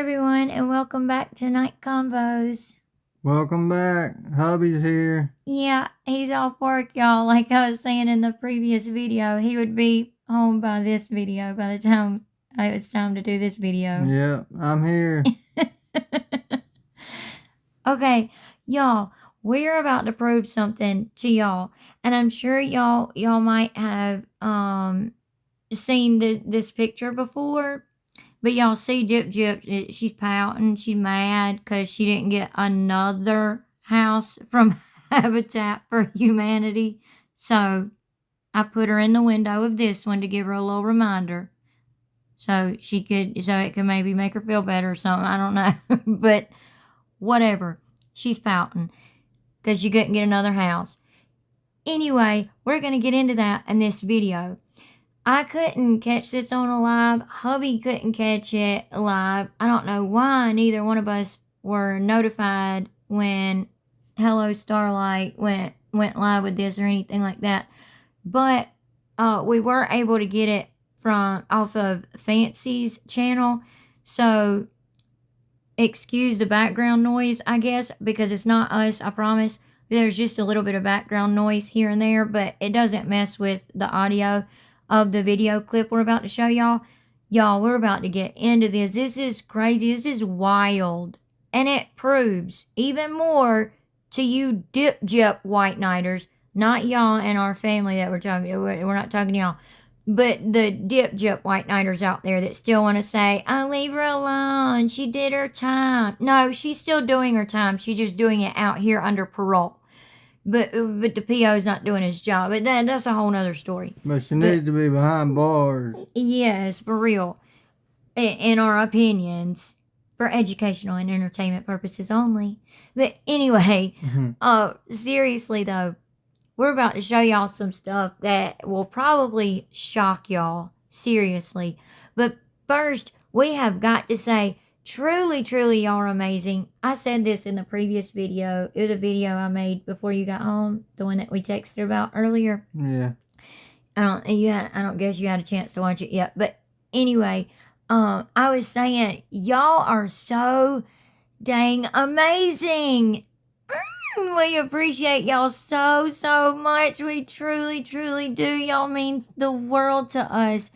everyone, and welcome back to Night Combos. Welcome back. Hubby's here. Yeah, he's off work, y'all. Like I was saying in the previous video, he would be home by this video, by the time it's time to do this video. Yep, I'm here. Okay, y'all, we're about to prove something to y'all, and I'm sure y'all might have seen this picture before. But y'all see Gyp, she's pouting, she's mad because she didn't get another house from Habitat for Humanity. So I put her in the window of this one to give her a little reminder. So it could maybe make her feel better or something. I don't know. But whatever. She's pouting because she couldn't get another house. Anyway, we're going to get into that in this video. I couldn't catch this on a live. Hubby couldn't catch it live. I don't know why neither one of us were notified when Hello Starlight went live with this or anything like that. But we were able to get it off of Fancy's channel. So excuse the background noise, I guess, because it's not us, I promise. There's just a little bit of background noise here and there, but it doesn't mess with the audio of the video clip we're about to show y'all. Y'all, we're about to get into this. This is crazy. This is wild. And it proves even more to you dip white nighters, not y'all and our family that we're talking to. We're not talking to y'all. But the dip white nighters out there that still want to say, oh, leave her alone. She did her time. No, she's still doing her time. She's just doing it out here under parole. But the PO's not doing his job. But that's a whole nother story. But she needs to be behind bars. Yes, for real. In our opinions, for educational and entertainment purposes only. But anyway, seriously though, we're about to show y'all some stuff that will probably shock y'all. Seriously. But first, we have got to say, truly, y'all are amazing. I said this in the previous video. It was a video I made before you got home. The one that we texted about earlier. Yeah. I don't guess you had a chance to watch it yet. But anyway, I was saying, y'all are so dang amazing. We appreciate y'all so much. We truly do. Y'all mean the world to us.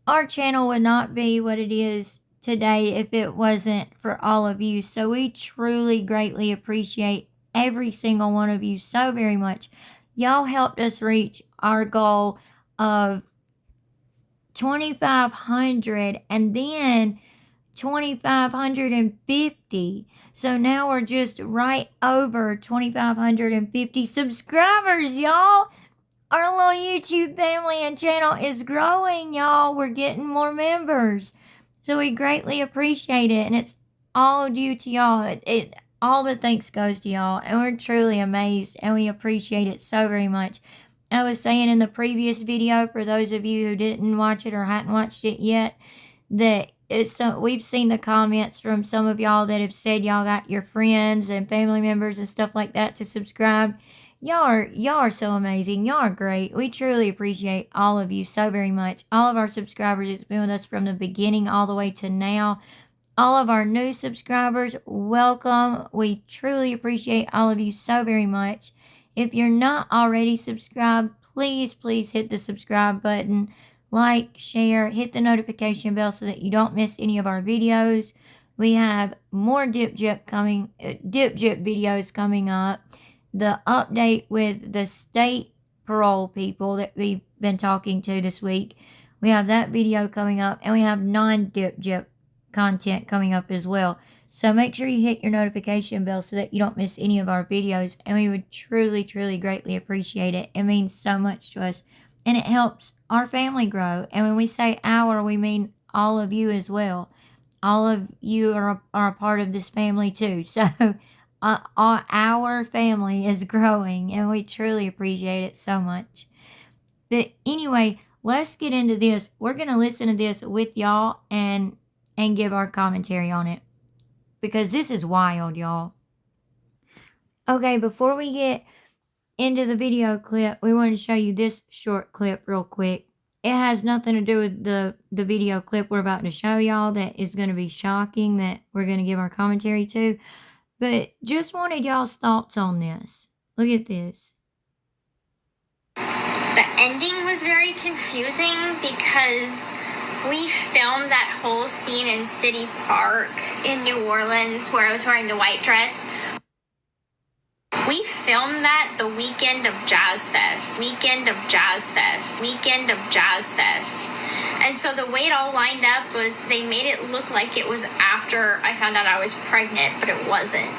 Our channel would not be what it is today if it wasn't for all of you. So we truly greatly appreciate every single one of you so very much. Y'all helped us reach our goal of 2,500 and then 2,550. So now we're just right over 2,550 subscribers, y'all. Our little YouTube family and channel is growing, y'all. We're getting more members. So we greatly appreciate it, and it's all due to y'all. All the thanks goes to y'all, and we're truly amazed, and we appreciate it so very much. I was saying in the previous video, for those of you who didn't watch it or hadn't watched it yet, that we've seen the comments from some of y'all that have said y'all got your friends and family members and stuff like that to subscribe. Y'all are so amazing. Y'all are great. We truly appreciate all of you so very much. All of our subscribers that's been with us from the beginning all the way to now. All of our new subscribers, welcome. We truly appreciate all of you so very much. If you're not already subscribed, please hit the subscribe button. Like, share, hit the notification bell so that you don't miss any of our videos. We have more Dip Gyp videos coming up. The update with the state parole people that we've been talking to this week. We have that video coming up, and we have non-Dip Gyp content coming up as well. So make sure you hit your notification bell so that you don't miss any of our videos, and we would truly greatly appreciate it. It means so much to us, and it helps our family grow. And when we say our, we mean all of you as well. All of you are a part of this family too. So our family is growing, and we truly appreciate it so much. But anyway, let's get into this. We're going to listen to this with y'all and give our commentary on it, because this is wild, y'all. Okay, before we get into the video clip, we want to show you this short clip real quick. it has nothing to do with the video clip we're about to show y'all that is going to be shocking, that we're going to give our commentary to. But just wanted y'all's thoughts on this. Look at this. The ending was very confusing because we filmed that whole scene in City Park in New Orleans where I was wearing the white dress. We filmed that the weekend of Jazz Fest. And so the way it all lined up was they made it look like it was after I found out I was pregnant, but it wasn't.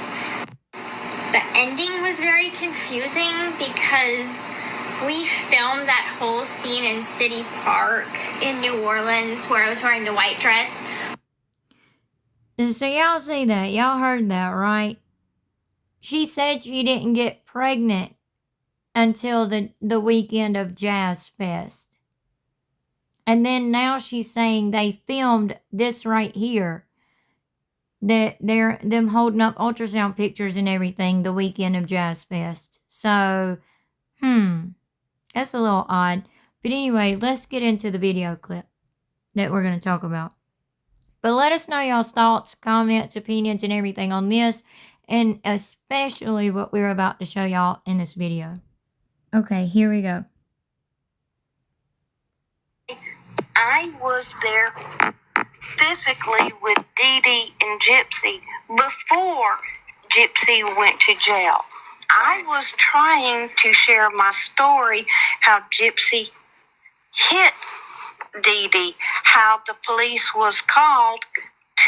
The ending was very confusing because we filmed that whole scene in City Park in New Orleans where I was wearing the white dress. So y'all see that? Y'all heard that, right? She said she didn't get pregnant until the weekend of Jazz Fest. And then now she's saying they filmed this right here. That they're them holding up ultrasound pictures and everything the weekend of Jazz Fest. So, that's a little odd. But anyway, let's get into the video clip that we're going to talk about. But let us know y'all's thoughts, comments, opinions, and everything on this. And especially what we're about to show y'all in this video. Okay, here we go. I was there physically with Dee Dee and Gypsy before Gypsy went to jail. I was trying to share my story, how Gypsy hit Dee Dee, how the police was called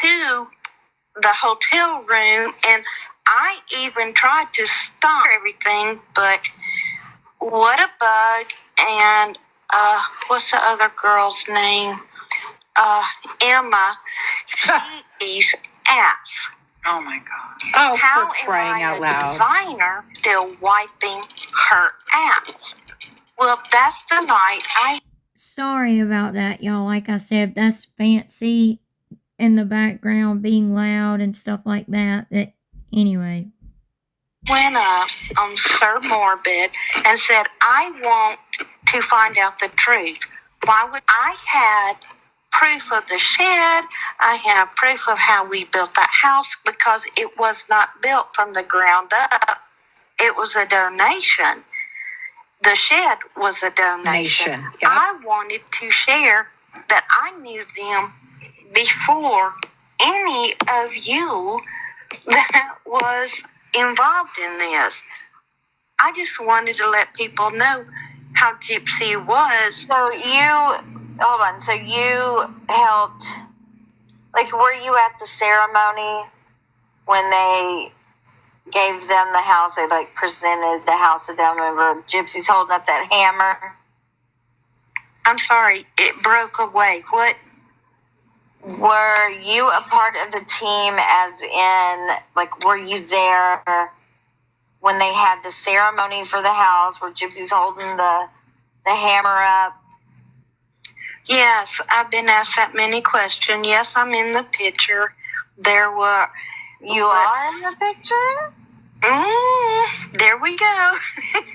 to the hotel room, and I even tried to stop everything, but what a bug, and what's the other girl's name? Emma, she's ass. Oh my God. Oh, How for crying out am I a loud. designer still wiping her ass? Well, that's the night I... Sorry about that, y'all. Like I said, that's Fancy in the background being loud and stuff like that. Anyway. went up on Sir Morbid and said, I want to find out the truth. Why would I had proof of the shed. I have proof of how we built that house because it was not built from the ground up. It was a donation. The shed was a donation. Yep. I wanted to share that I knew them before any of you that was involved in this. I just wanted to let people know how Gypsy was. Hold on, so you helped, like, were you at the ceremony when they gave them the house? They, like, presented the house to them. Remember, Gypsy's holding up that hammer? I'm sorry, it broke away. What? Were you a part of the team, as in, like, were you there when they had the ceremony for the house where Gypsy's holding the hammer up? Yes, I've been asked that many questions. Yes, I'm in the picture. There were... You are in the picture? There we go.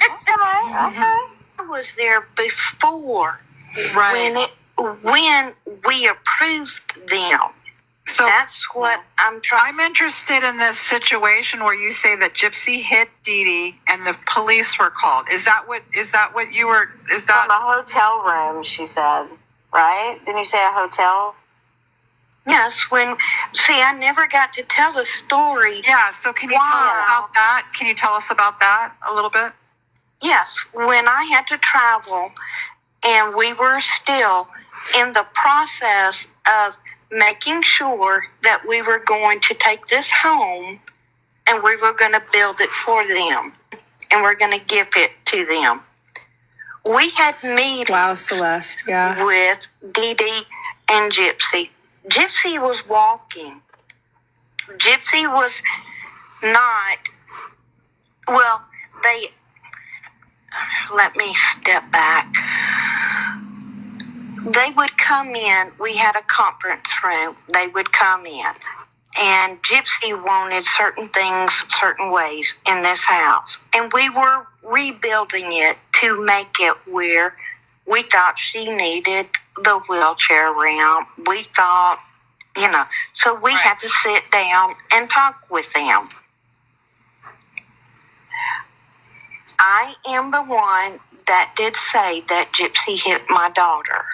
Okay. I was there before when we approved them. So That's what I'm trying. I'm interested in this situation where you say that Gypsy hit Dee Dee and the police were called. Is that what you were? Is that From a hotel room? She said, right? Didn't you say a hotel? Yes, I never got to tell the story. Yeah. So can you tell us about that? Can you tell us about that a little bit? Yes, when I had to travel and we were still in the process of making sure that we were going to take this home and we were going to build it for them and we're going to give it to them. We had meetings Wow, Celeste, yeah. with Dee Dee and Gypsy. Gypsy was walking. Gypsy was not, let me step back. They would come in. We had a conference room. They would come in. And Gypsy wanted certain things, certain ways in this house. And we were rebuilding it to make it where We thought she needed the wheelchair ramp. We thought, so we had to sit down and talk with them. I am the one that did say that Gypsy hit my daughter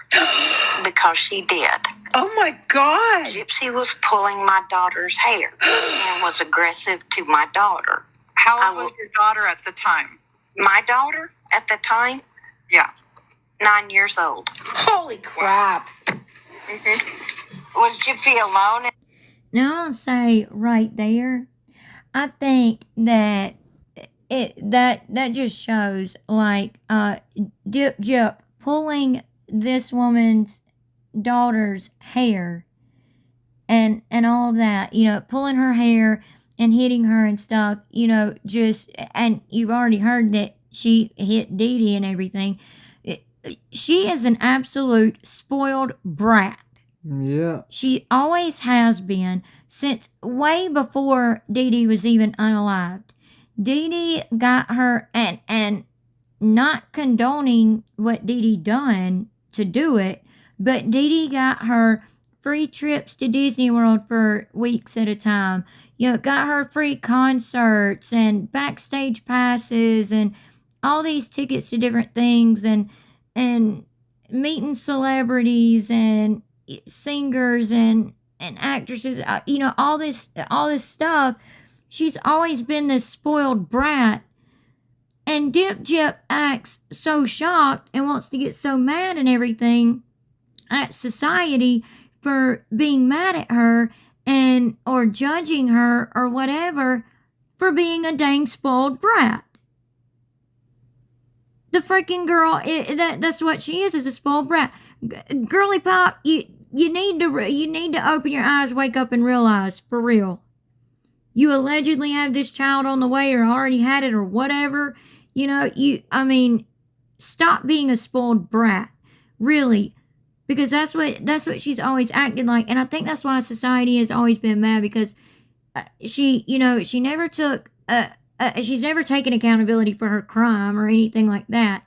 because she did. Oh my God. Gypsy was pulling my daughter's hair and was aggressive to my daughter. How old was your daughter at the time? My daughter at the time? Yeah. 9 years old. Holy crap. Was Gypsy alone? Now I'll say right there, I think that that just shows like Gyp pulling this woman's daughter's hair and all of that, pulling her hair and hitting her and stuff, just, and you've already heard that she hit Dee Dee and everything. She is an absolute spoiled brat. Yeah. She always has been since way before Dee Dee was even unalived. Dee Dee got her, and not condoning what Dee Dee done to do it, but Dee Dee got her free trips to Disney World for weeks at a time. Got her free concerts and backstage passes and all these tickets to different things and meeting celebrities and singers and actresses, all this stuff. She's always been this spoiled brat, and Gyp acts so shocked and wants to get so mad and everything at society for being mad at her or judging her or whatever for being a dang spoiled brat. The freaking girl, that's what she is a spoiled brat. Girly pop, you need to open your eyes, wake up, and realize, for real. You allegedly have this child on the way or already had it or whatever. Stop being a spoiled brat. Really. Because that's what she's always acted like. And I think that's why society has always been mad, because she never took, she's never taken accountability for her crime or anything like that.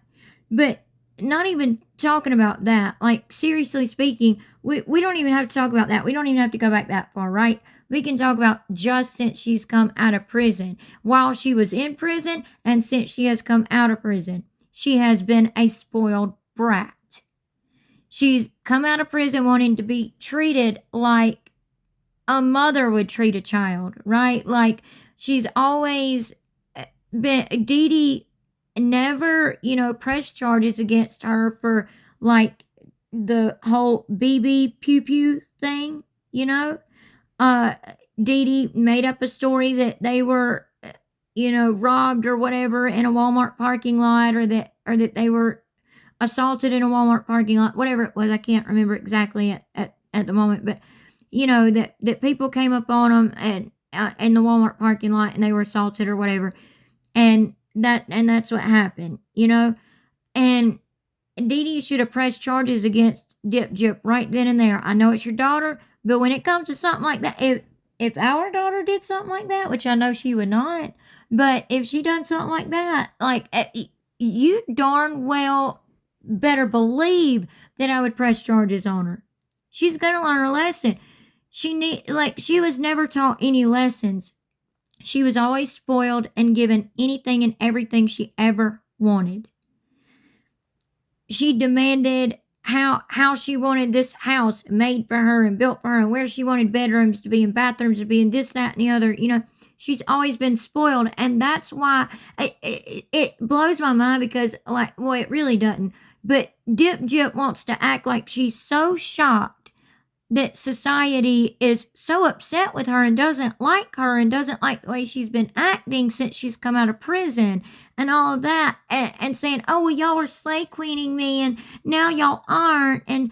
But not even talking about that, like, seriously speaking, we don't even have to talk about that. We don't even have to go back that far, right? We can talk about just since she's come out of prison. While she was in prison and since she has come out of prison, she has been a spoiled brat. She's come out of prison wanting to be treated like a mother would treat a child, right? Like, she's always been, Dee Dee never, pressed charges against her for, like, the whole BB pew pew thing, Dee Dee made up a story that they were, robbed or whatever in a Walmart parking lot, or that they were assaulted in a Walmart parking lot, whatever it was. I can't remember exactly at the moment, but that people came up on them and in the Walmart parking lot and they were assaulted or whatever, and that's what happened, and Dee Dee should have pressed charges against Gyp right then and there. I know it's your daughter, but when it comes to something like that, if our daughter did something like that, which I know she would not, but if she done something like that, like, you darn well better believe that I would press charges on her. She's gonna learn her lesson. She was never taught any lessons. She was always spoiled and given anything and everything she ever wanted. She demanded how she wanted this house made for her and built for her, and where she wanted bedrooms to be and bathrooms to be and this, that, and the other. She's always been spoiled, and that's why it blows my mind, because, it really doesn't. But Gyp wants to act like she's so shocked that society is so upset with her and doesn't like her and doesn't like the way she's been acting since she's come out of prison and all of that, and saying, oh, well, y'all were slay queening me and now y'all aren't, and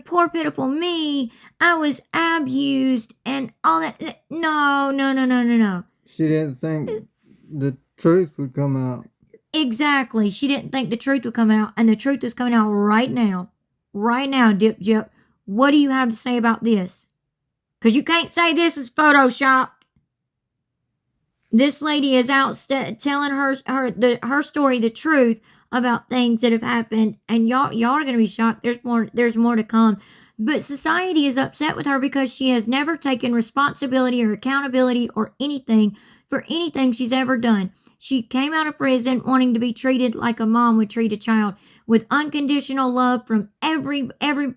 poor pitiful me, I was abused and all that. No. She didn't think the truth would come out. Exactly. She didn't think the truth would come out, and the truth is coming out right now. Right now, Gyp. What do you have to say about this? Because you can't say this is photoshopped. This lady is out telling her story, the truth about things that have happened, and y'all are gonna be shocked. There's more to come. But society is upset with her because she has never taken responsibility or accountability or anything for anything she's ever done. She came out of prison wanting to be treated like a mom would treat a child, with unconditional love from every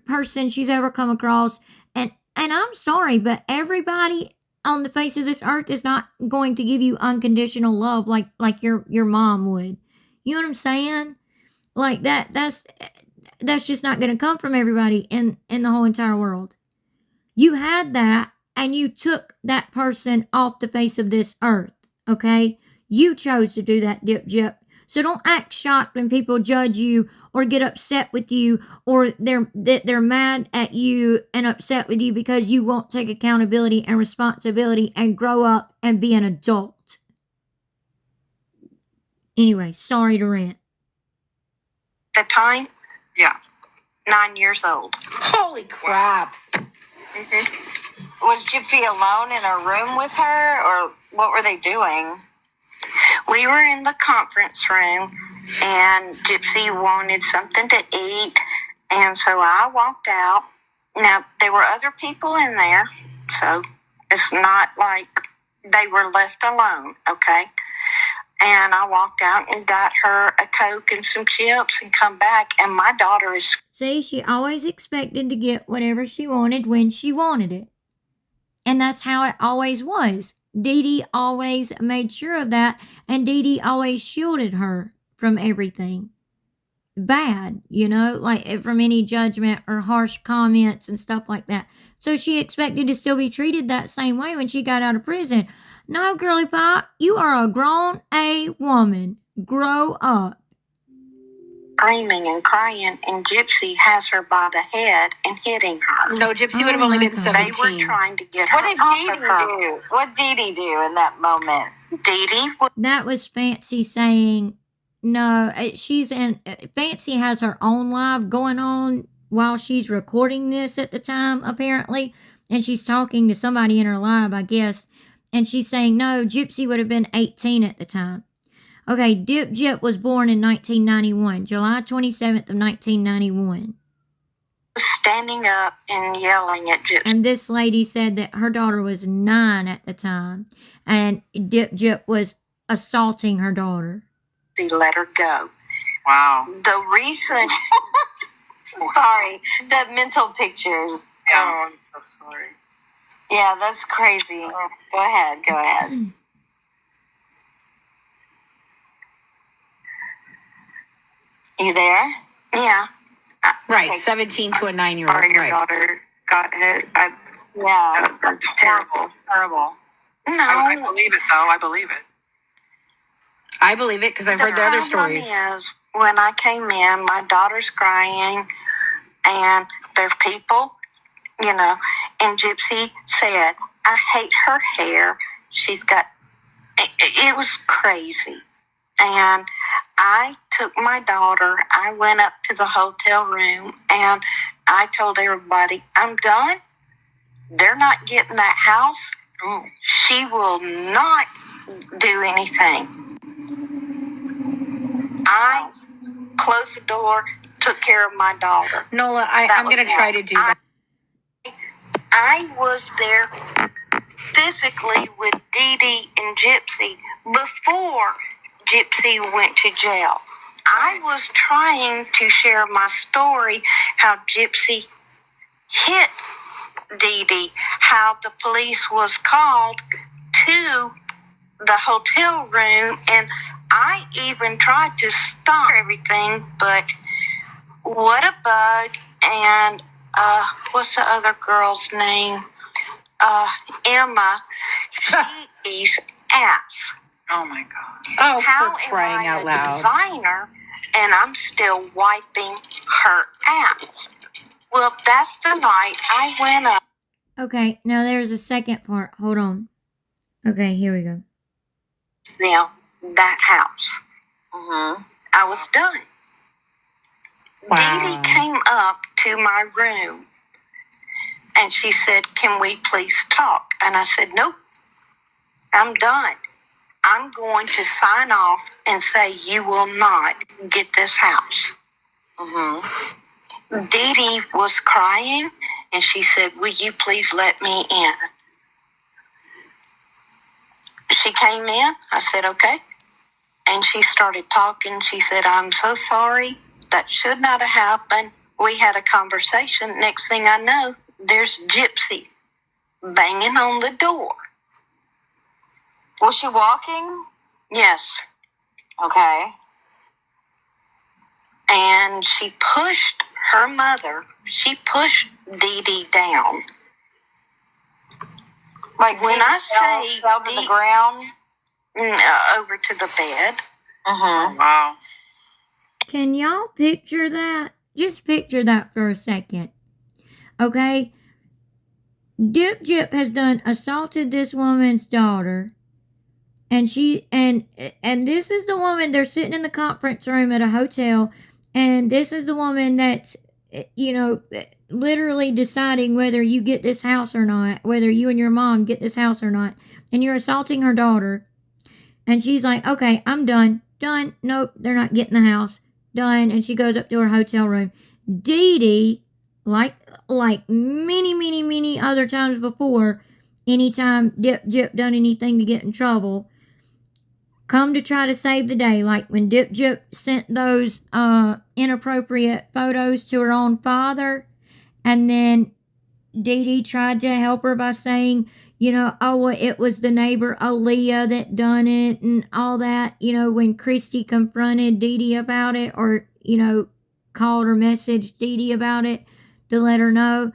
person she's ever come across. And I'm sorry, but everybody on the face of this earth is not going to give you unconditional love like your mom would. You know what I'm saying? Like that's just not going to come from everybody in the whole entire world. You had that, and you took that person off the face of this earth, okay? You chose to do that, Gyp. So don't act shocked when people judge you or get upset with you, or they're mad at you and upset with you because you won't take accountability and responsibility and grow up and be an adult. Anyway, sorry to rant. The time? Yeah. 9 years old. Holy crap. Was Gypsy alone in a room with her, or what were they doing? We were in the conference room, and Gypsy wanted something to eat, and so I walked out. Now, there were other people in there, so it's not like they were left alone, okay? And I walked out and got her a Coke and some chips and come back, and my daughter is... See, she always expected to get whatever she wanted when she wanted it. And that's how it always was. Dee Dee always made sure of that, and Dee Dee always shielded her from everything bad, like from any judgment or harsh comments and stuff like that. So she expected to still be treated that same way when she got out of prison. No, girly pop, you are a grown A woman. Grow up. Screaming and crying, and Gypsy has her by the head and hitting her. No, Gypsy would have only been 17. They were trying to get her What did off Dee of her. do? What did Dee do in that moment? Dee Dee was... That was Fancy saying, no, Fancy has her own live going on while she's recording this at the time, apparently. And she's talking to somebody in her live, I guess. And she's saying, no, Gypsy would have been 18 at the time. Okay, Gyp was born in 1991, July 27th of 1991. Standing up and yelling at Gypsy. And this lady said that her daughter was 9 at the time, and Gyp was assaulting her daughter. Let her go. Wow. The reason... Sorry, the mental pictures. Yeah. Oh, I'm so sorry. Yeah, that's crazy. Go ahead. You there? Yeah. Right, Okay. 17 to a 9-year-old. Sorry, your Right. daughter got hit. Yeah. That's terrible. Terrible. No. I believe it, though. I believe it. I believe it because I've heard the other stories. Is, when I came in, my daughter's crying, and there's people, and Gypsy said, I hate her hair. She's got... It was crazy. And I took my daughter, I went up to the hotel room, and I told everybody, I'm done. They're not getting that house. She will not do anything. I closed the door, took care of my daughter. Nola, I'm going to try to do that. I was there physically with Dee Dee and Gypsy before Gypsy went to jail. I was trying to share my story, how Gypsy hit Dee Dee, how the police was called to the hotel room, and I even tried to stop everything, but what a bug. And what's the other girl's name? Emma. She's ass. Oh, my God. Oh, How for crying am I out a loud. designer and I'm still wiping her ass? Well, that's the night I went up. Okay, now there's a second part. Hold on. Okay, here we go. Now, that house. Mm-hmm. I was done. Wow. Dee Dee came up to my room and she said, can we please talk? And I said, nope, I'm done. I'm going to sign off and say you will not get this house. Mm-hmm. Dee Dee was crying, and she said, will you please let me in? She came in. I said, okay. And she started talking. She said, I'm so sorry. That should not have happened. We had a conversation. Next thing I know, there's Gypsy banging on the door. Was she walking? Yes. Okay. And she pushed her mother. She pushed Dee Dee down. Like when I say fell to the ground? Over to the bed. Mm-hmm. Wow. Can y'all picture that? Just picture that for a second. Okay? Gyp has done assaulted this woman's daughter. And this is the woman, they're sitting in the conference room at a hotel, and this is the woman that's, literally deciding whether you get this house or not, whether you and your mom get this house or not, and you're assaulting her daughter. And she's like, okay, I'm done. Done. Nope, they're not getting the house. Done. And she goes up to her hotel room. Dee Dee, like many other times before, anytime Gyp done anything to get in trouble, come to try to save the day. Like when Gyp sent those inappropriate photos to her own father, and then Dee Dee tried to help her by saying, it was the neighbor Aaliyah that done it and all that. When Christy confronted Dee Dee about it, or, called or messaged Dee Dee about it to let her know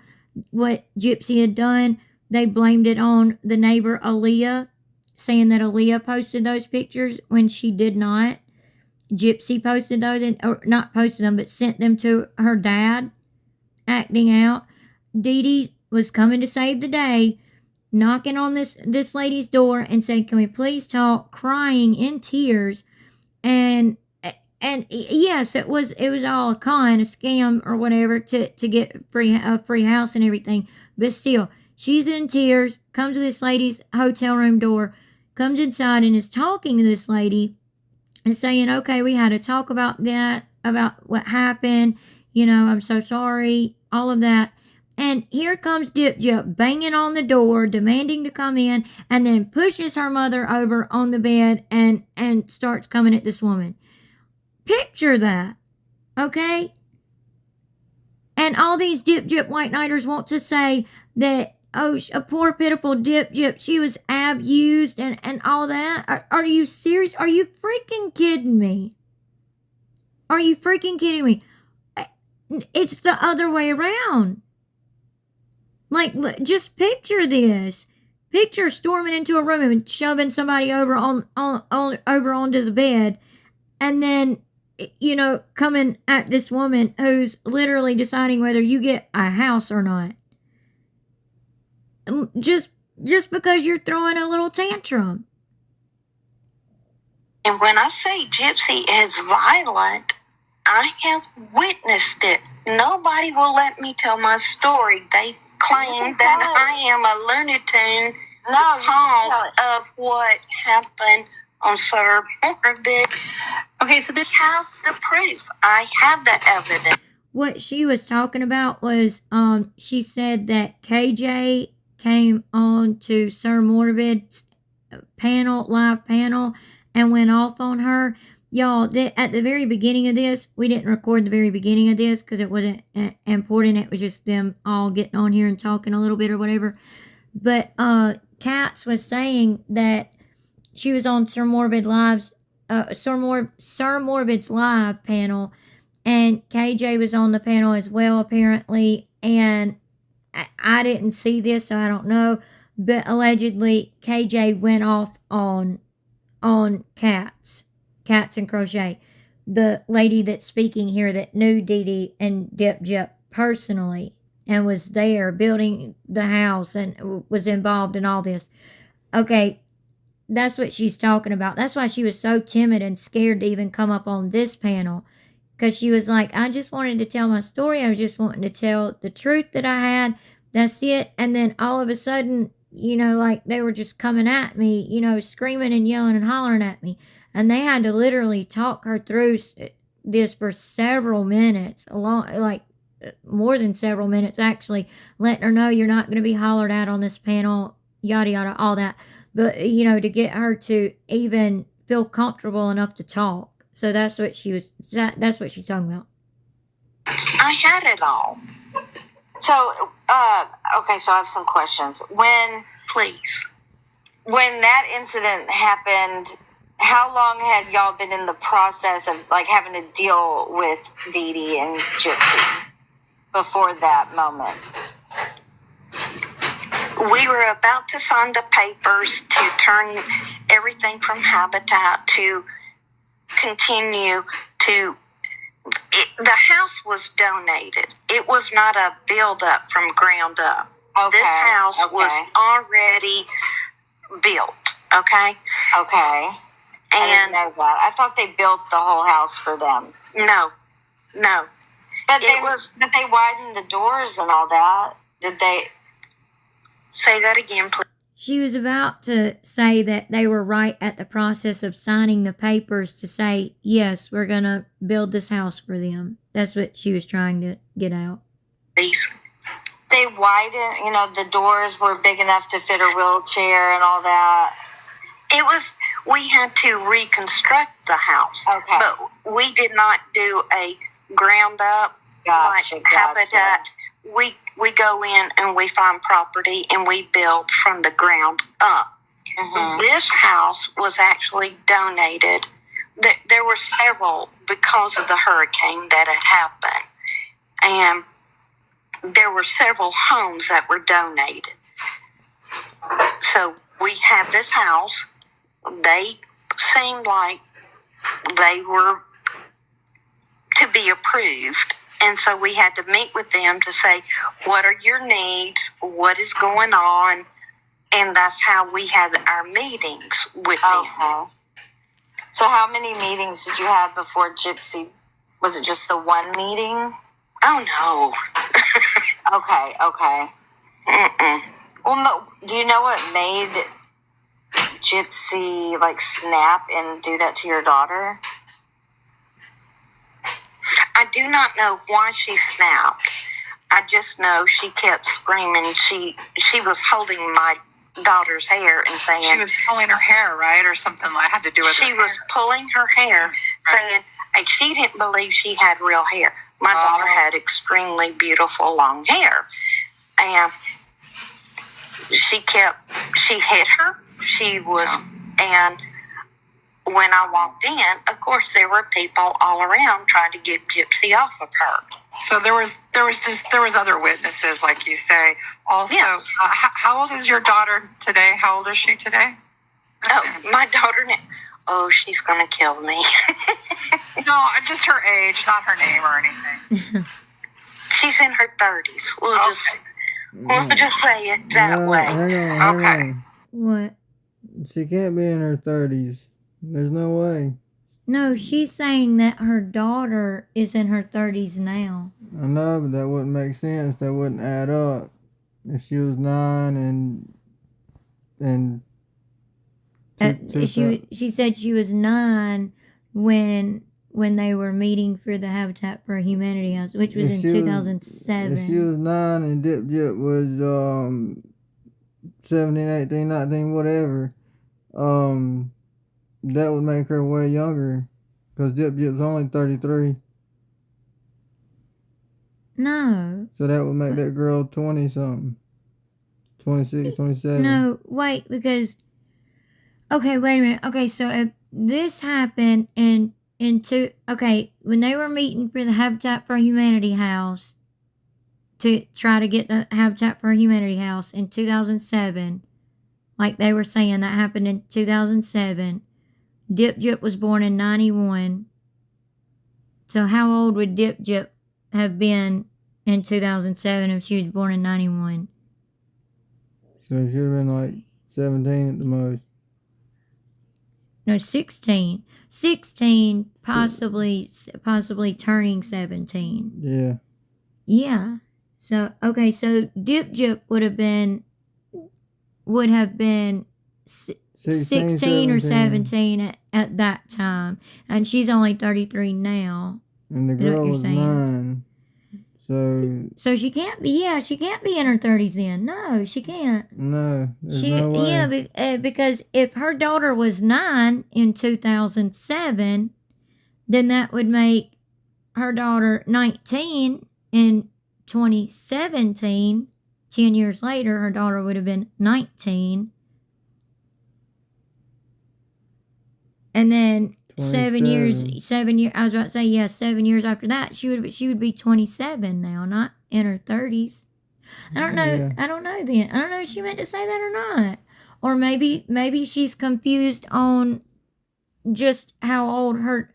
what Gypsy had done, they blamed it on the neighbor Aaliyah, saying that Aaliyah posted those pictures when she did not. Gypsy posted those, or not posted them, but sent them to her dad, acting out. Dee Dee was coming to save the day, knocking on this lady's door and saying, can we please talk, crying in tears. And yes, it was all a con, a scam or whatever to get a free house and everything. But still, she's in tears, comes to this lady's hotel room door, comes inside and is talking to this lady and saying, okay, we had to talk about that, about what happened. I'm so sorry, all of that. And here comes Gyp banging on the door, demanding to come in, and then pushes her mother over on the bed and starts coming at this woman. Picture that, okay? And all these Gyp white knighters want to say that, oh, a poor pitiful Gyp, she was abused and all that. Are you serious? Are you freaking kidding me? Are you freaking kidding me? It's the other way around. Like, just picture this. Picture storming into a room and shoving somebody over over onto the bed, and then, coming at this woman who's literally deciding whether you get a house or not. Just because you're throwing a little tantrum. And when I say Gypsy is violent, I have witnessed it. Nobody will let me tell my story. They claim that I am a Looney Tune because of what happened on Sir Morbid. Okay, so I have the proof. I have the evidence. What she was talking about was, she said that KJ came on to Sir Morbid's live panel, and went off on her. Y'all, at the very beginning of this, we didn't record the very beginning of this because it wasn't important. It was just them all getting on here and talking a little bit or whatever. But Katz was saying that she was on Sir Morbid's live panel, and KJ was on the panel as well, apparently. And I didn't see this, so I don't know. But allegedly, KJ went off on Katz and Crochet, the lady that's speaking here that knew Dee Dee and Gyp personally and was there building the house and was involved in all this. Okay, that's what she's talking about. That's why she was so timid and scared to even come up on this panel, because she was like, I just wanted to tell my story. I was just wanting to tell the truth that I had. That's it. And then all of a sudden, you know, like they were just coming at me, you know, screaming and yelling and hollering at me. And they had to literally talk her through this for several minutes, more than several minutes actually, letting her know you're not going to be hollered at on this panel, yada yada, all that. But, you know, to get her to even feel comfortable enough to talk. So that's what she's talking about. I had it all. So, okay, so I have some questions. Please. When that incident happened, how long had y'all been in the process of like having to deal with Dee Dee and Gypsy before that moment? We were about to sign the papers to turn everything from Habitat to continue to. The house was donated. It was not a build up from ground up. Okay. This house was already built. Okay. Okay. I didn't know that. I thought they built the whole house for them. No. But they widened the doors and all that. Did they? Say that again, please. She was about to say that they were right at the process of signing the papers to say, yes, we're going to build this house for them. That's what she was trying to get out. Please. They widened, you know, the doors were big enough to fit a wheelchair and all that. We had to reconstruct the house. Okay. But we did not do a ground up like Habitat. We go in and we find property and we build from the ground up. Mm-hmm. This house was actually donated. There were several because of the hurricane that had happened. And there were several homes that were donated. So we have this house. They seemed like they were to be approved. And so we had to meet with them to say, what are your needs? What is going on? And that's how we had our meetings with them. So how many meetings did you have before Gypsy? Was it just the one meeting? Oh, no. Okay. Mm-mm. Well, do you know what made Gypsy, like, snap and do that to your daughter? I do not know why she snapped. I just know she kept screaming. She was holding my daughter's hair and saying... She was pulling her hair, right? Or something like had to do with She was pulling her hair, saying... And she didn't believe she had real hair. My daughter had extremely beautiful long hair. And she hit her. She was... And... when I walked in, of course, there were people all around trying to get Gypsy off of her. So there was other witnesses, like you say. Also, yes. How old is your daughter today? How old is she today? Oh, my daughter. Oh, she's gonna kill me. No, just her age, not her name or anything. She's in her 30s. We'll just say it that way. Hang on. What? She can't be in her 30s. There's no way. No, she's saying that her daughter is in her 30s now. I know, but that wouldn't make sense. That wouldn't add up. If she was 9 and she said she was 9 when they were meeting for the Habitat for Humanity house, which was in 2007. If she was 9 and Dip was 17, 18, 19, whatever, that would make her way younger, because Gypsy's only 33. No. So that would make that girl 20-something. 26, 27. No, wait, because... Okay, wait a minute. Okay, so if this happened when they were meeting for the Habitat for Humanity house, to try to get the Habitat for Humanity house in 2007, like they were saying, that happened in 2007. Dip was born in 91. So how old would Dip have been in 2007 if she was born in 91? So she should have been like 17 at the most. No, 16. 16, possibly turning 17. Yeah. Yeah. So, okay, so Dip would have been would have been 16 or 17 at that time. And she's only 33 now. And the Is what girl you're was saying. 9. So she can't be, she can't be in her 30s then. No, she can't. No, there's no way. Yeah, because if her daughter was 9 in 2007, then that would make her daughter 19 in 2017. 10 years later, her daughter would have been 19. And then 7 years, I was about to say, 7 years after that, she would be 27 now, not in her 30s. I don't know. Yeah. I don't know then. I don't know if she meant to say that or not. Or maybe she's confused on just how old her,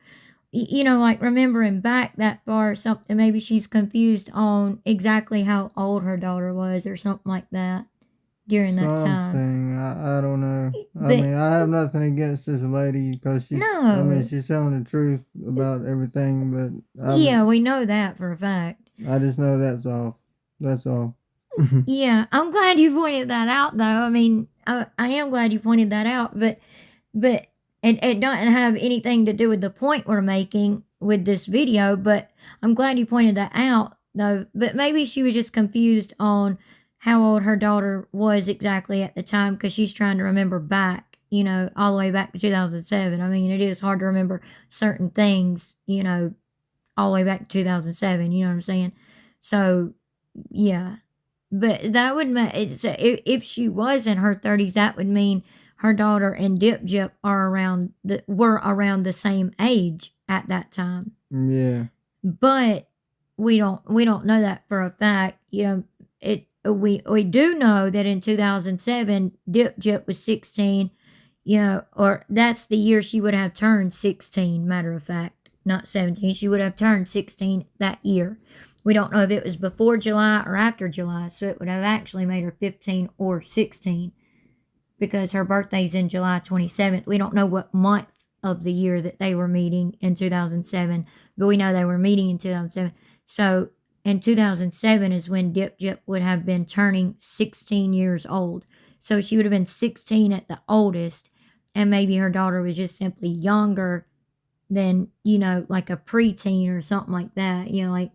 like remembering back that far or something. Maybe she's confused on exactly how old her daughter was or something like that during that time. I don't know. But, I mean, I have nothing against this lady because she's telling the truth about everything, but we know that for a fact. I just know that's all. That's all. Yeah, I'm glad you pointed that out, though. I mean, I am glad you pointed that out, but it doesn't have anything to do with the point we're making with this video, but I'm glad you pointed that out, though. But maybe she was just confused on how old her daughter was exactly at the time because she's trying to remember back, all the way back to 2007. I mean, it is hard to remember certain things, all the way back to 2007, you know what I'm saying? So, yeah. But that would make if she was in her 30s, that would mean her daughter and Dip Jip were around the same age at that time. Yeah. But we don't know that for a fact. We do know that in 2007, Dip Jip was 16. Or that's the year she would have turned 16. Matter of fact, not 17. She would have turned 16 that year. We don't know if it was before July or after July, so it would have actually made her 15 or 16 because her birthday's in July 27th. We don't know what month of the year that they were meeting in 2007, but we know they were meeting in 2007. So in 2007 is when Dip Jip would have been turning 16 years old. So she would have been 16 at the oldest, and maybe her daughter was just simply younger than, like a preteen or something like that, like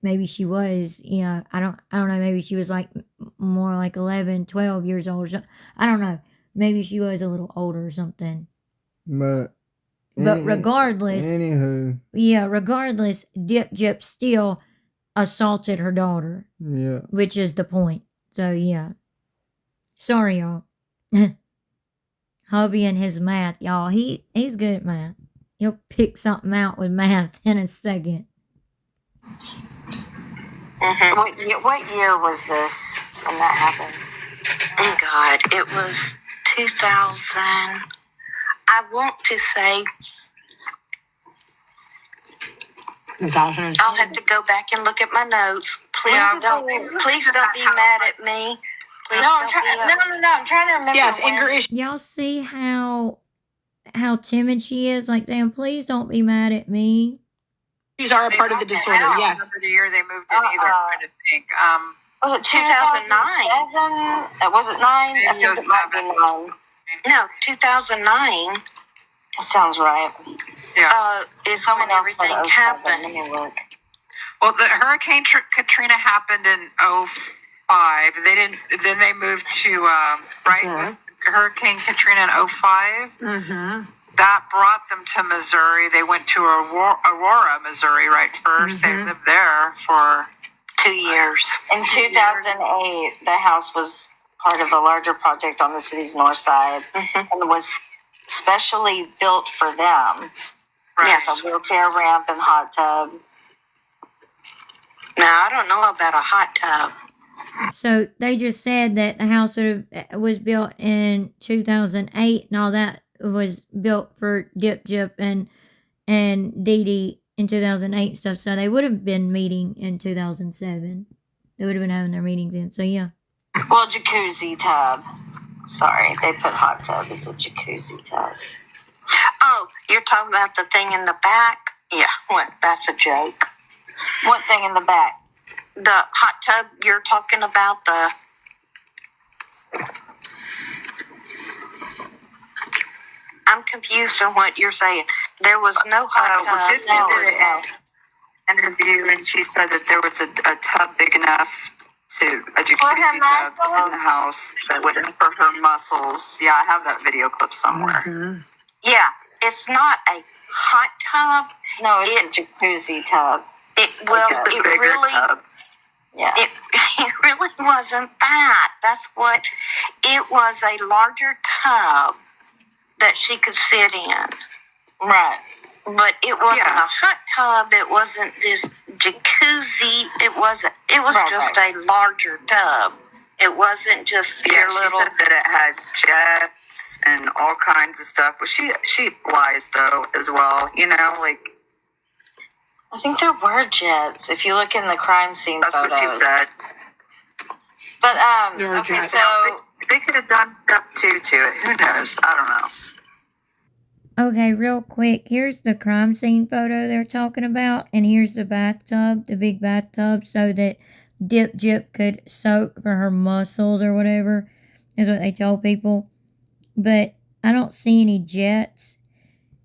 maybe she was, I don't know, maybe she was like more like 11, 12 years old or something. I don't know. Maybe she was a little older or something. But regardless, regardless, Dip Jip still assaulted her daughter. Yeah. Which is the point. So, yeah. Sorry, y'all. Hubby and his math, y'all. He's good at math. He'll pick something out with math in a second. What year was this when that happened? Oh, God. It was 2000. I want to say 2000. I'll have to go back and look at my notes. Please don't be mad at me. I'm trying to remember. Yes, anger issue. Y'all see how timid she is? Like saying, please don't be mad at me. These are a part of the disorder, I don't yes. remember the year they moved in either, I'm trying to think. Was it 2009? Was it 9? I think it might be 9. No, 2009. That sounds right. Yeah. Is when everything happened. Let me look. Well, the Hurricane Katrina happened in 2005. Then they moved to, right? Mm-hmm. Was Hurricane Katrina in 2005? Mm-hmm. That brought them to Missouri. They went to Aurora, Missouri, right first. Mm-hmm. They lived there for 2 years. In 2008, the house was part of a larger project on the city's north side and was specially built for them. right. A wheelchair ramp and hot tub. Now, I don't know about a hot tub. So they just said that the house was built in 2008 and all that was built for Dip Jip and Dee Dee in 2008 stuff. So they would have been meeting in 2007. They would have been having their meetings in. So yeah. Well, jacuzzi tub. Sorry, they put hot tub. It's a jacuzzi tub. Oh, you're talking about the thing in the back? Yeah, what? That's a joke. What thing in the back? The hot tub you're talking about, confused on what you're saying. There was no hot Well, tub. Gypsy did an interview, and she said that there was a tub big enough a jacuzzi tub in the house that would for her muscles. Yeah, I have that video clip somewhere. Mhm. Yeah, it's not a hot tub. No, it's a jacuzzi tub. It's the bigger really, tub. Yeah. it really wasn't that. That's what, it was a larger tub that she could sit in. Right. But it wasn't Yeah. a hot tub. It wasn't this jacuzzi. It was Right, just a larger tub. It wasn't just Yeah, your she little. said that it had jets and all kinds of stuff. Well, she lies though as well. You know, like I think there were jets. If you look in the crime scene that's photos. what she said. But There were okay, jets. so They could have done stuff too to it. Who knows? I don't know. Okay, real quick, here's the crime scene photo they're talking about, and here's the bathtub, the big bathtub, so that Dip Jip could soak for her muscles or whatever, is what they told people. But I don't see any jets,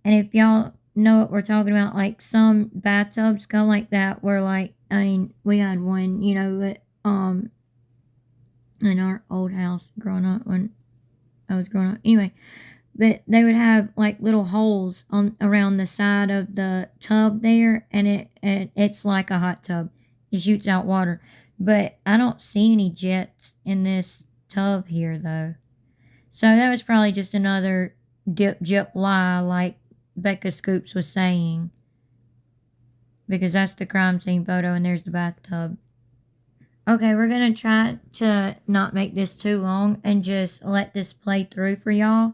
and if y'all know what we're talking about, like some bathtubs come like that, where like, I mean, we had one, you know, that, in our old house growing up when I was growing up. Anyway, but they would have like little holes on around the side of the tub there, and it's like a hot tub. It shoots out water. But I don't see any jets in this tub here though. So that was probably just another Dip Jip lie, like Becca Scoops was saying. Because that's the crime scene photo and there's the bathtub. Okay, we're gonna try to not make this too long and just let this play through for y'all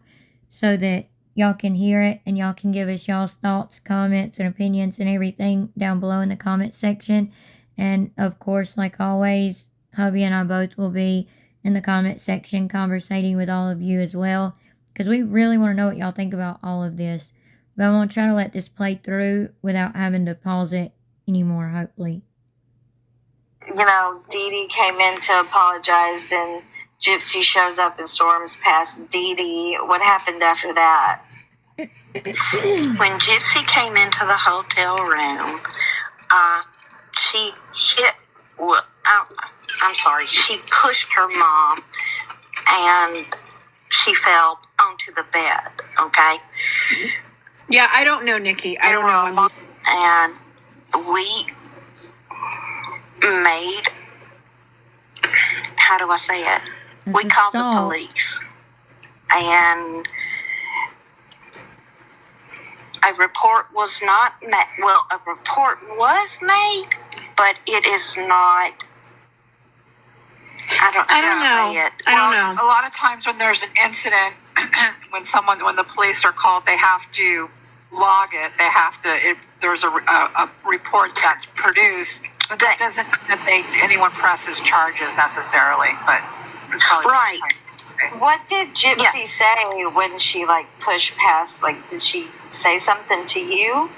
so that y'all can hear it and y'all can give us y'all's thoughts, comments, and opinions and everything down below in the comment section. And of course, like always, hubby and I both will be in the comment section conversating with all of you as well, because we really want to know what y'all think about all of this. But I'm gonna try to let this play through without having to pause it anymore, hopefully. you know, Dee Dee came in to apologize, then Gypsy shows up and storms past Dee Dee. What happened after that? When Gypsy came into the hotel room, she hit. Well, I'm sorry. She pushed her mom, and she fell onto the bed. Okay. Yeah, I don't know, Nikki. I don't know. And we made. How do I say it? We called the police, and a report was not made. Well, a report was made, but it is not. I don't know. I don't know. A lot of times when there's an incident, when the police are called, they have to log it. They have to. There's a report that's produced, but that doesn't mean that anyone presses charges necessarily. But it's probably right. What did Gypsy say when she pushed past? Did she say something to you?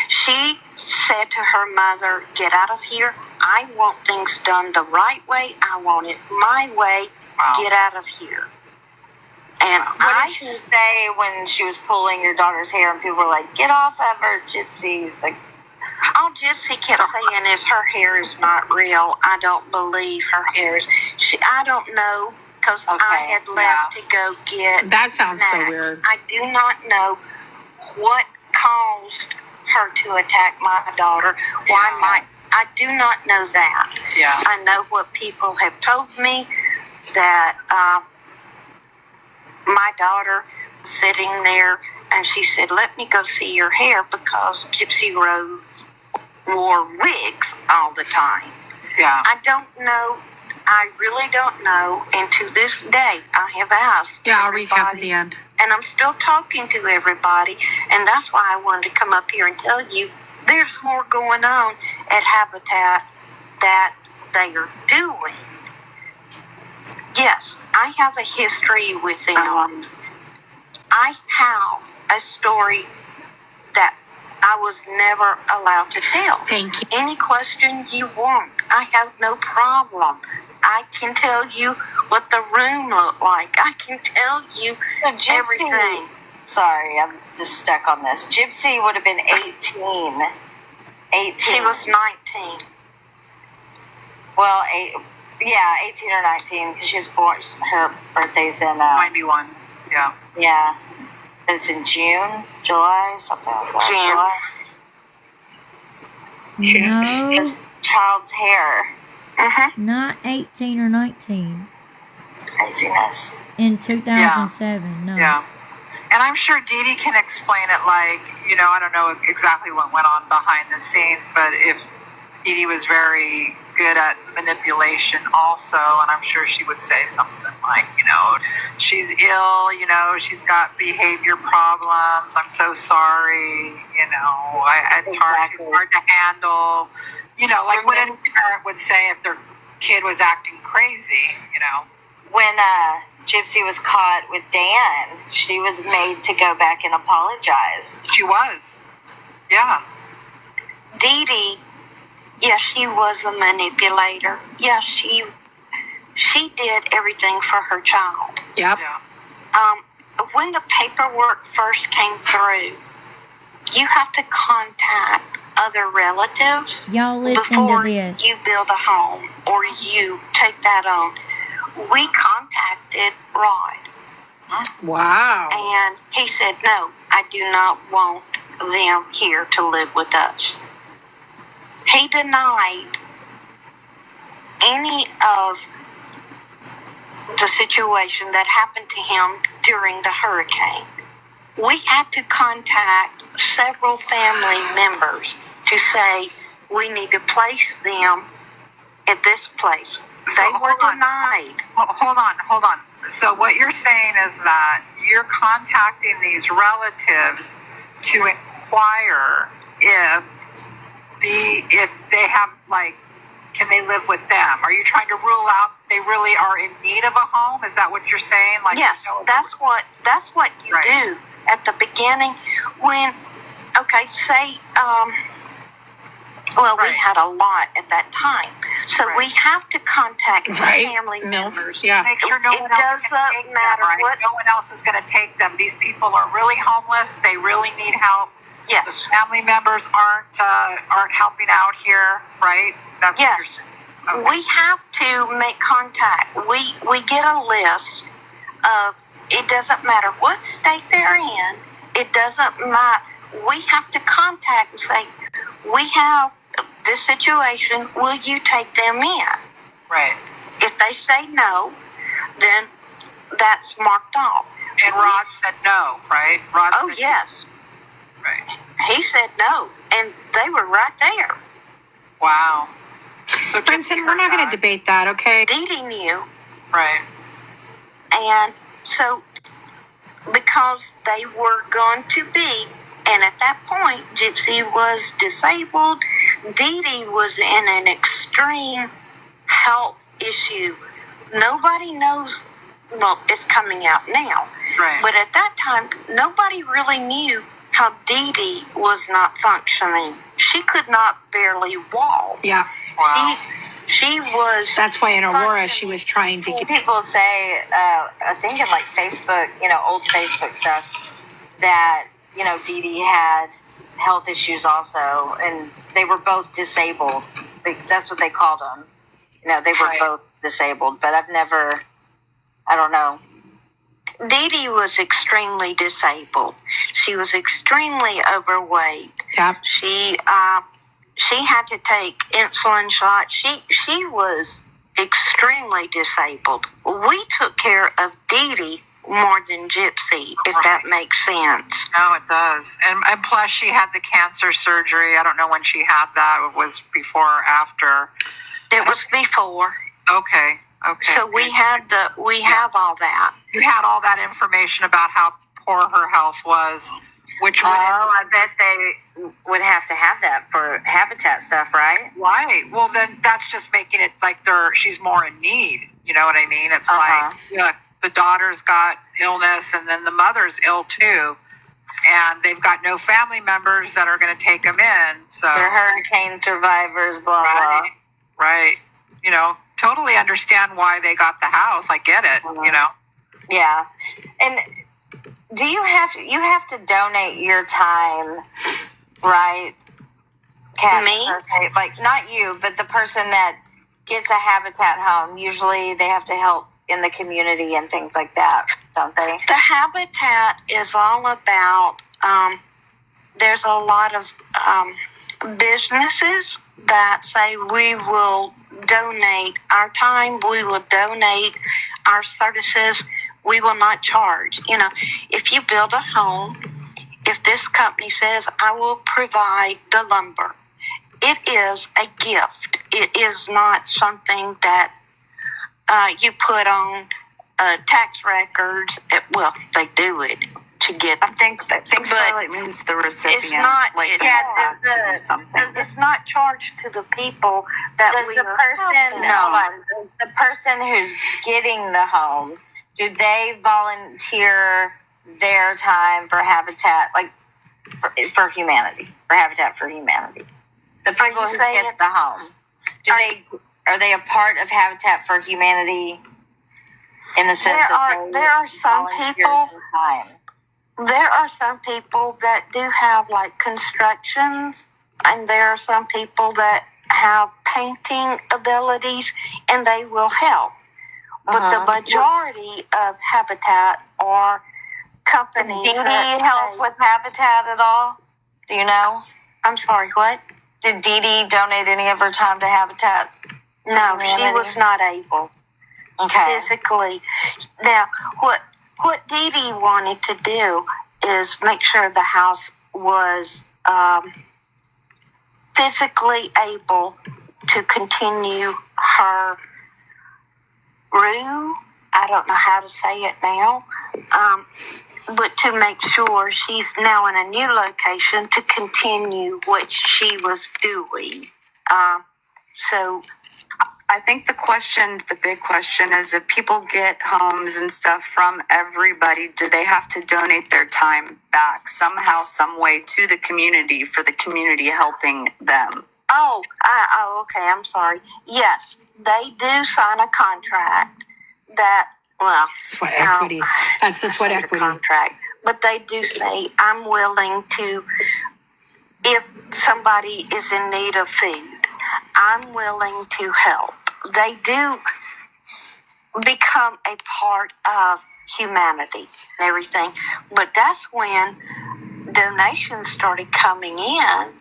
She said to her mother, "Get out of here. I want things done the right way. I want it my way. Wow. Get out of here." And what did she say when she was pulling your daughter's hair and people were like, "Get off of her, Gypsy"? All Gypsy kept saying is her hair is not real. I don't believe her hair is. I don't know, because I had left to go get. That sounds snacks. so weird. I do not know what caused her to attack my daughter. I do not know that. Yeah. I know what people have told me, that my daughter was sitting there and she said, "Let me go see your hair," because Gypsy Rose wore wigs all the time. Yeah. I don't know. I really don't know. And to this day, I have asked. Yeah, I'll recap at the end. And I'm still talking to everybody. And that's why I wanted to come up here and tell you there's more going on at Habitat that they are doing. Yes, I have a history with them. I have a story that I was never allowed to tell. Thank you. Any question you want, I have no problem. I can tell you what the room looked like. I can tell you So Gypsy, everything. sorry, I'm just stuck on this. Gypsy would have been 18. 18. She was 19. Well, 18 or 19, because she was born, her birthday's in, 91. Yeah. yeah. But it's in June, July, something like that. No, This child's hair. Mm-hmm. not 18 or 19. It's craziness. In 2007, no. Yeah. And I'm sure Dee Dee can explain it like, I don't know exactly what went on behind the scenes, but if Dee Dee was very good at manipulation also, and I'm sure she would say something like, she's ill, she's got behavior problems, I'm so sorry, it's hard to handle, like what any parent would say if their kid was acting crazy, When Gypsy was caught with Dan, she was made to go back and apologize. She was. Yeah. Dee Dee, yes, she was a manipulator. Yes, she did everything for her child. Yep. Yeah. When the paperwork first came through, you have to contact other relatives Y'all listen before to this. you build a home or you take that on. We contacted Rod, Wow. and he said, no, I do not want them here to live with us. He denied any of the situation that happened to him during the hurricane. We had to contact several family members to say we need to place them at this place. So They were hold on. denied. Hold on. So what you're saying is that you're contacting these relatives to inquire if they have, like, can they live with them? Are you trying to rule out they really are in need of a home? Is that what you're saying? Like, Yes, that's what you Right. do at the beginning when, okay, say, we Right. had a lot at that time. So Right. we have to contact Right. family No. members. Yeah. make sure no It one else doesn't can take matter them, right? what- No one else is going to take them. These people are really homeless. They really need help. Yes. The family members aren't helping out here, right? That's what you're Yes. saying. Okay. We have to make contact. We get a list of, it doesn't matter what state they're in. It doesn't matter. We have to contact and say, we have this situation. Will you take them in? Right. If they say no, then that's marked off. And Rod said no, right? Rod Oh, said yes. Right. He said no, and they were right there. Wow. So Brinson, Gypsy we're not heard going to that. debate that, okay? Dee Dee knew. Right. And so, because they were going to be, and at that point, Gypsy was disabled. Dee Dee was in an extreme health issue. Nobody knows, well, it's coming out now. Right. But at that time, nobody really knew how Dee Dee was not functioning. She could not barely walk. Yeah. Wow. She was. That's why in Aurora she was trying to get. People say, I think in like Facebook, old Facebook stuff, that, Dee Dee had health issues also, and they were both disabled. That's what they called them. They were Right. both disabled, but I don't know. Dee Dee was extremely disabled. She was extremely overweight. Yep. She had to take insulin shots. She was extremely disabled. We took care of Dee Dee more than Gypsy, if that makes sense. No, it does. And plus she had the cancer surgery. I don't know when she had that. It was before or after. It was before, Okay. so we have all that. You had all that information about how poor her health was, which would I bet they would have to have that for habitat stuff, right? right. Well, then that's just making it like she's more in need. You know what I mean? It's like the daughter's got illness, and then the mother's ill too, and they've got no family members that are going to take them in. So They're hurricane survivors, blah, blah. right. totally understand why they got the house. I get it, you know. Yeah. And do you have to donate your time, right? Kat, Me? like not you, but the person that gets a Habitat home. Usually they have to help in the community and things like that, don't they? The Habitat is all about, there's a lot of businesses that say we will donate our time, we will donate our services, we will not charge. You know, if you build a home, if this company says, I will provide the lumber, it is a gift. It is not something that you put on tax records. They do it to get. I think so. It means the recipient. It's not. Like It's not charged to the people that Does we the are person helping. hold on, does the person who's getting the home, do they volunteer their time for Habitat, like for humanity, for Habitat for Humanity? The people who get the home, are they a part of Habitat for Humanity in the sense that There are some volunteer people. their time? There are some people that do have like constructions, and there are some people that have painting abilities, and they will help. But the majority of Habitat are companies. Did Dee that help say- with Habitat at all? Do you know? I'm sorry, what? Did Dee Dee donate any of her time to Habitat? No, she was not able Okay. physically. Now, what Dee Dee wanted to do is make sure the house was physically able to continue her room. I don't know how to say it now. But to make sure she's now in a new location to continue what she was doing. So I think the big question is, if people get homes and stuff from everybody, do they have to donate their time back somehow, some way to the community for the community helping them? okay, I'm sorry. Yes, they do sign a contract that, well, Sweat equity. That's the sweat equity contract. But they do say, I'm willing to, if somebody is in need of food, I'm willing to help. They do become a part of humanity and everything. But that's when donations started coming in.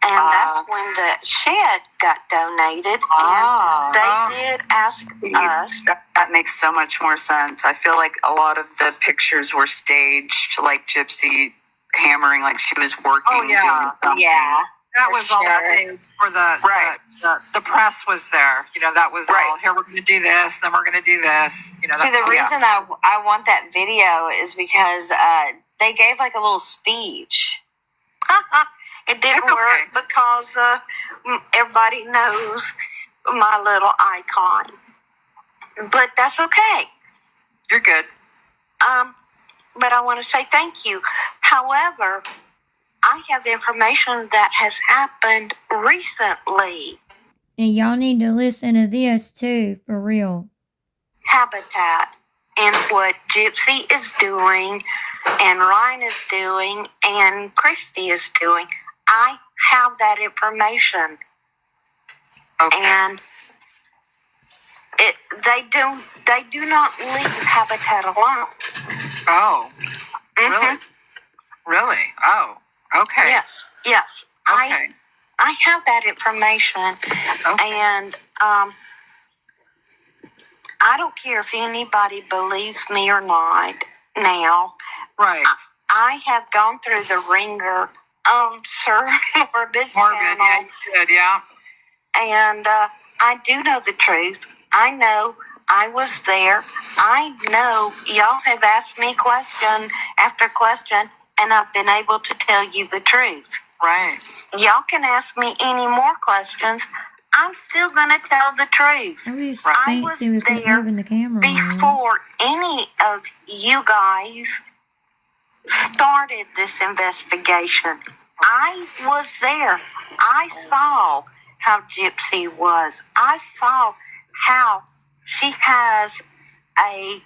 And that's when the shed got donated. And they did ask us. That makes so much more sense. I feel like a lot of the pictures were staged, like Gypsy hammering, like she was working. Oh, yeah. Doing something. Yeah. That was all staged for the press was there. You know, that was all, here, we're going to do this, then we're going to do this. You know, See, the reason I want that video is because they gave like a little speech. It didn't work because everybody knows my little icon. But that's okay. You're good. But I want to say thank you. However, I have information that has happened recently. And y'all need to listen to this too, for real. Habitat and what Gypsy is doing and Ryan is doing and Christy is doing. I have that information. Okay. And they do not leave Habitat alone. Oh, really? Really? Oh, okay. Yes. Okay. I have that information, and I don't care if anybody believes me or not. Now, Right. I have gone through the ringer on Sir Morbid's Morbid, channel, yeah, you did, yeah. and I do know the truth. I know I was there. I know y'all have asked me question after question, and I've been able to tell you the truth. Right. Y'all can ask me any more questions. I'm still going to tell the truth. I was there moving the camera before any of you guys started this investigation. I was there. I saw how Gypsy was. I saw how she has a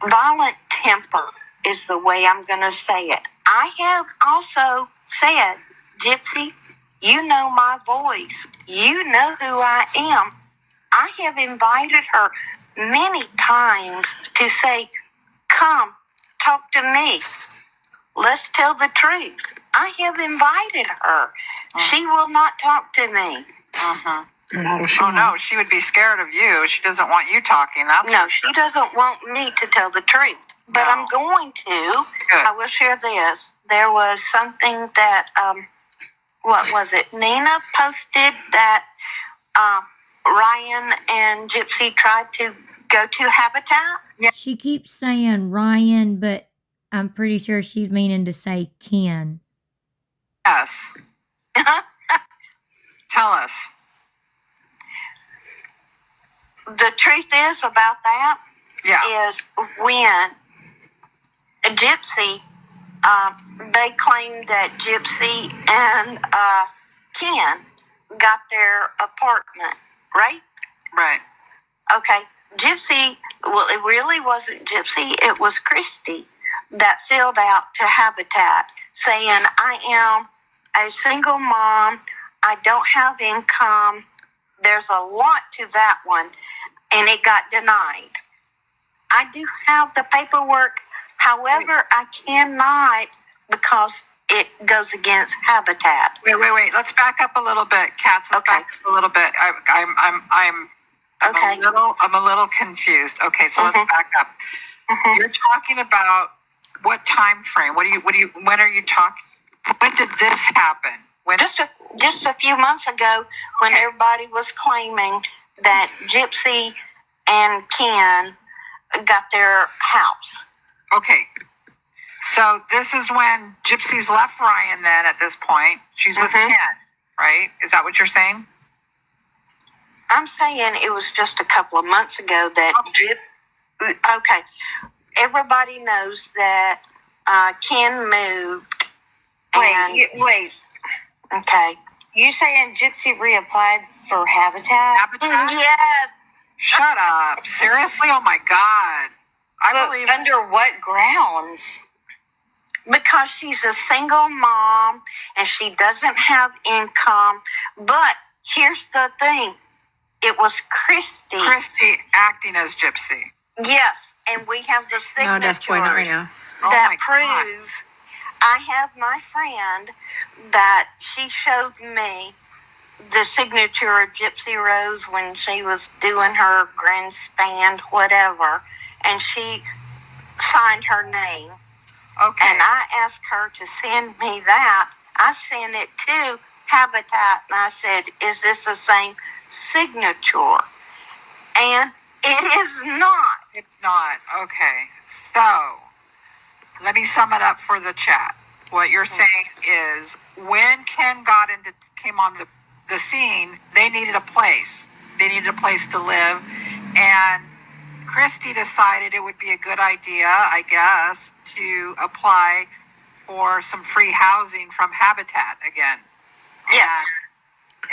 violent temper, is the way I'm going to say it. I have also said, Gypsy, you know my voice. You know who I am. I have invited her many times to say, come, talk to me. Let's tell the truth. I have invited her. She will not talk to me. Uh-huh. No, Oh, no, she would be scared of you. She doesn't want you talking. That's No, she doesn't want me to tell the truth. But No. I'm going to. Good. I will share this. There was something that, what was it? Nina posted that Ryan and Gypsy tried to go to Habitat. She keeps saying Ryan, but I'm pretty sure she's meaning to say Ken. Yes. Tell us. The truth is about that Yeah. is when Gypsy, they claimed that Gypsy and Ken got their apartment, right? Right. Okay. Gypsy, well, it really wasn't Gypsy, it was Christy that filled out to Habitat saying, I am a single mom, I don't have income. There's a lot to that one, and it got denied. I do have the paperwork, however, I cannot because it goes against Habitat. Wait. Let's back up a little bit, Katz. Let's Okay. back up a little bit. I'm Okay. a little confused. Okay, so let's back up. Mhm. You're talking about what time frame? When are you talking? When did this happen? When? Just a few months ago, when Okay. everybody was claiming that Gypsy and Ken got their house. Okay. So this is when Gypsy's left Ryan then at this point. She's with Mhm. Ken, right? Is that what you're saying? I'm saying it was just a couple of months ago that okay. Everybody knows that Ken moved. And, Wait. okay. You saying Gypsy reapplied for Habitat? Habitat? Yeah. Shut up. Seriously? Oh my God. I But believe. under what grounds? Because she's a single mom and she doesn't have income. But here's the thing. It was Christy. acting as Gypsy. Yes, and we have the signatures No, Deaf Boy, not right now. Oh that my God. proves. I have my friend that she showed me the signature of Gypsy Rose when she was doing her grandstand, whatever, and she signed her name. Okay. And I asked her to send me that. I sent it to Habitat, and I said, is this the same signature? And it is not. It's not. Okay. So, let me sum it up for the chat. What you're saying is when Ken came on the scene, they needed a place. They needed a place to live. And Christy decided it would be a good idea, I guess, to apply for some free housing from Habitat again. Yes.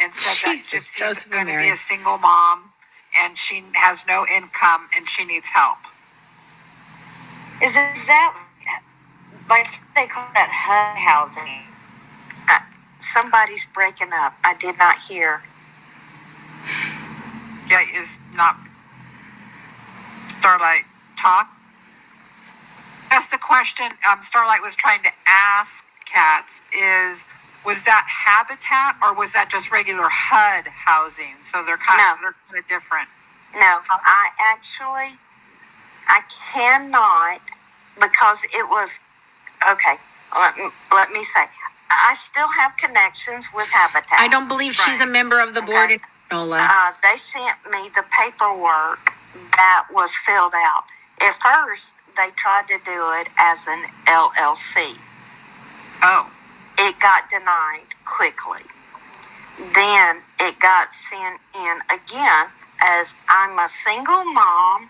And said Jesus, that Gypsy's Joseph and going to be Mary. a single mom and she has no income and she needs help. Is that like they call that HUD housing? Somebody's breaking up. I did not hear. Yeah, is not Starlight talk? That's the question Starlight was trying to ask Katz is, was that Habitat or was that just regular HUD housing? So they're kind of different. No, I cannot, because it was, okay, let me say, I still have connections with Habitat. I don't believe she's a member of the board, Okay. Nola. They sent me the paperwork that was filled out. At first, they tried to do it as an LLC. Oh. It got denied quickly. Then it got sent in again as I'm a single mom.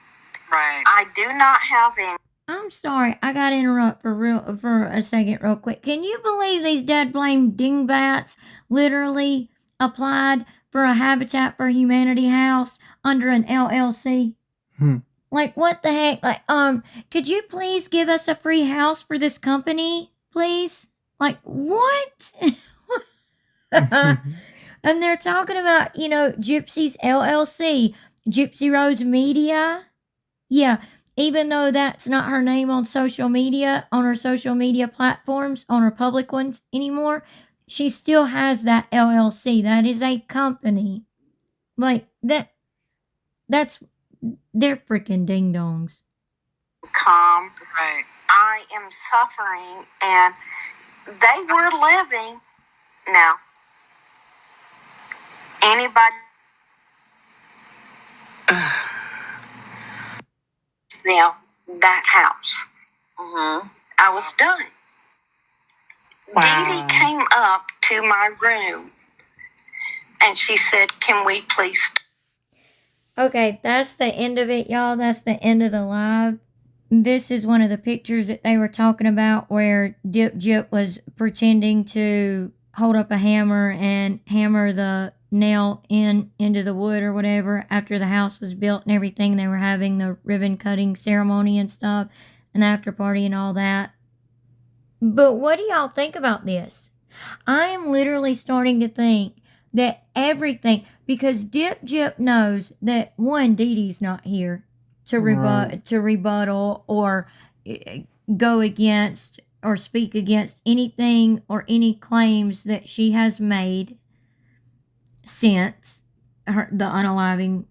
Right. I do not have any. I'm sorry, I gotta interrupt for a second real quick. Can you believe these dad blame dingbats literally applied for a Habitat for Humanity house under an LLC? Like, what the heck? Like, could you please give us a free house for this company, please? Like, what? And they're talking about, Gypsy's LLC, Gypsy Rose Media. Yeah, even though that's not her name on social media, on her social media platforms, on her public ones anymore, she still has that LLC. That is a company. Like, they're freaking ding-dongs. Calm. Right. I am suffering, and they were living. Now, anybody now that house. I was done. Wow. Dee Dee came up to my room and she said, "Can we please?" Okay, that's the end of it, y'all. That's the end of the live. This is one of the pictures that they were talking about where Dip Jip was pretending to hold up a hammer and hammer the nail into the wood or whatever after the house was built and everything. They were having the ribbon cutting ceremony and stuff, and the after party and all that. But what do y'all think about this? I am literally starting to think that everything, because Dip Jip knows that one, Dee Dee's not here to rebuttal or go against or speak against anything or any claims that she has made since the unaliving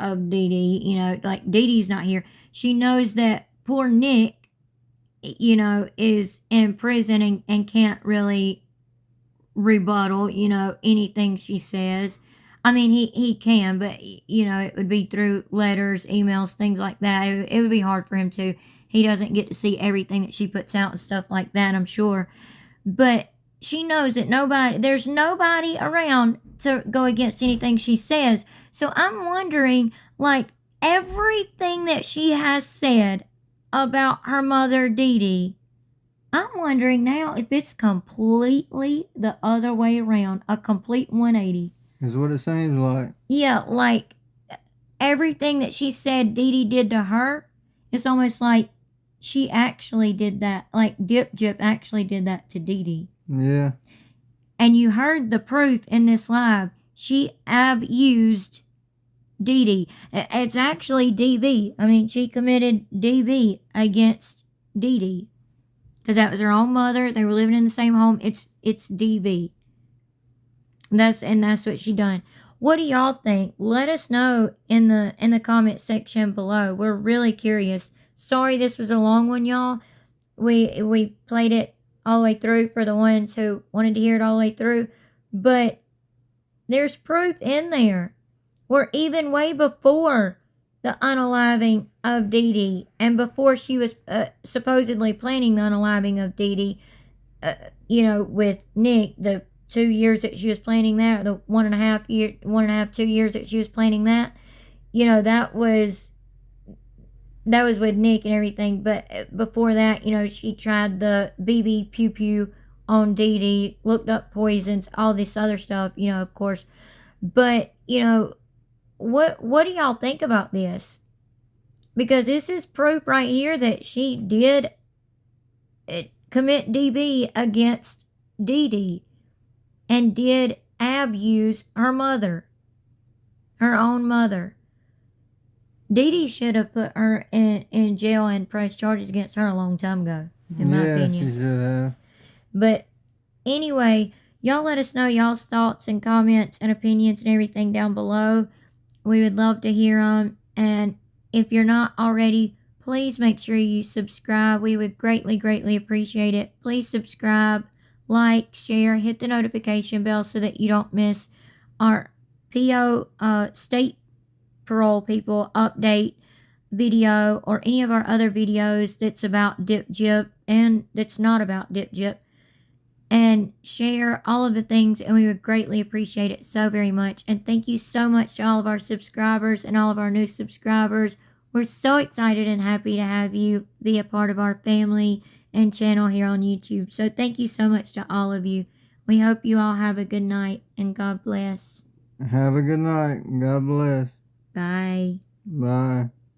of Dee Dee. Like, Dee Dee's not here. She knows that poor Nick, is in prison and can't really rebuttal, anything she says. I mean, he can, but, it would be through letters, emails, things like that. It would be hard for him to. He doesn't get to see everything that she puts out and stuff like that, I'm sure. But she knows that there's nobody around to go against anything she says. So I'm wondering, like, everything that she has said about her mother, Dee Dee, I'm wondering now if it's completely the other way around, a complete 180. Is what it seems like. Yeah, like, everything that she said Dee Dee did to her, it's almost like she actually did that. Like, Dip Jip actually did that to Dee Dee. Yeah. And you heard the proof in this live. She abused Dee Dee. It's actually DV. I mean, she committed DV against Dee Dee. Because that was her own mother. They were living in the same home. It's DV. That's what she done. What do y'all think? Let us know in the comment section below. We're really curious. Sorry this was a long one, y'all. We played it all the way through for the ones who wanted to hear it all the way through. But there's proof in there. Or even way before the unaliving of Dee Dee, and before she was supposedly planning the unaliving of Dee Dee, with Nick, the 2 years that she was planning that, the 2 years that she was planning that, that was with Nick and everything. But before that, she tried the BB pew pew on Dee Dee, looked up poisons, all this other stuff, of course. But, what do y'all think about this? Because this is proof right here that she did commit DV against Dee Dee and did abuse her mother, her own mother. Dee Dee should have put her in jail and pressed charges against her a long time ago, in my opinion. Yeah, she should have. But anyway, y'all let us know y'all's thoughts and comments and opinions and everything down below. We would love to hear them. And if you're not already, please make sure you subscribe. We would greatly, greatly appreciate it. Please subscribe, like, share, hit the notification bell so that you don't miss our PO state parole people update video or any of our other videos that's about Dip Jip and that's not about Dip Jip. And share all of the things, and we would greatly appreciate it so very much. And thank you so much to all of our subscribers and all of our new subscribers. We're so excited and happy to have you be a part of our family and channel here on YouTube. So thank you so much to all of you. We hope you all have a good night, and God bless. Have a good night. God bless. Bye. Bye.